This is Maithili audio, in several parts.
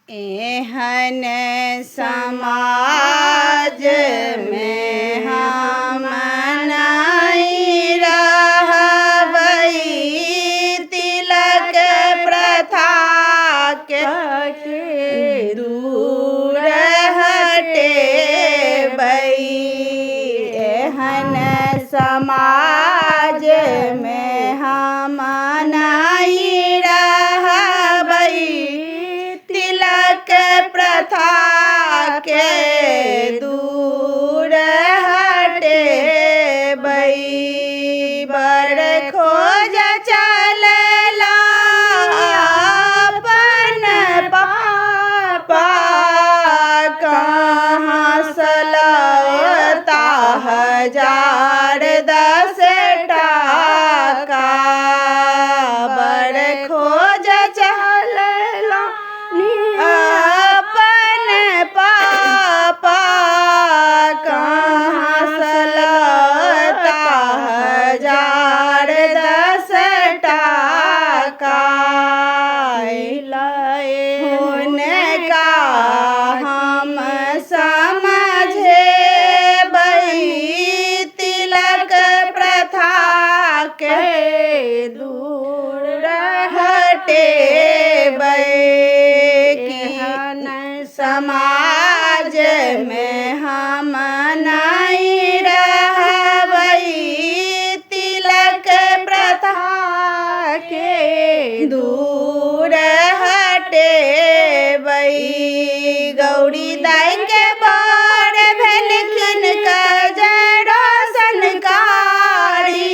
एहन समाज में हम नहीं रहबै, तिलक प्रथा के दूर हटेबै। एहन समाज में हम नहीं रहबै, तिलक प्रथा के दूर हटेबै। बड़ खोज चलला अपन पापा, कहाँ सलता 1010 टाका। बड़ खोज चलला अपन पापा, कहाँ सलता 1010 टाका। हुनका हम समझेबै, तिलक प्रथा के दूर हटेबै। केहन समाज में हम नहीं रहबै, तिलक प्रथा के दूर हटेबै। गौरी दाई के बड़ भेलखिन रोशनकारी,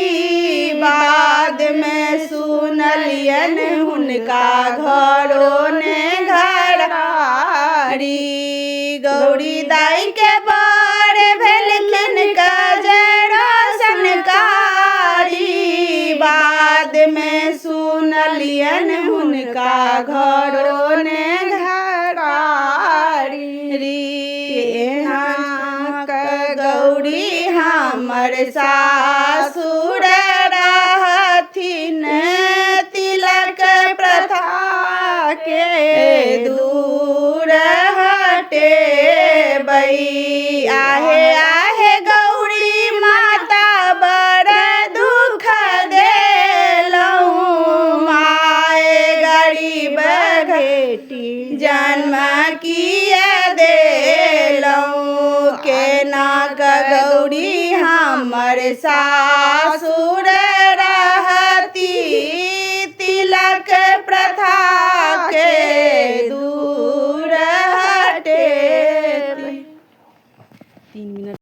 बाद में सुनलियन हुनका घरों ने घरारी। गौरी दाई के बड़ भेलखिन रोशनकारी, बाद में सुनलियन हुनका घरों ने घरारी। गौरी हमर सासुर रहथिन, तिलक प्रथा के दूर हटेबै। आहे आहे गौरी माता बड़ दुख देलहुँ, माय गरीब घेटी जन्म किया देलहुँ। केना गौरी हमर सासुर रहती, तिलक प्रथा के दूर हटेबै। 3 मिनट।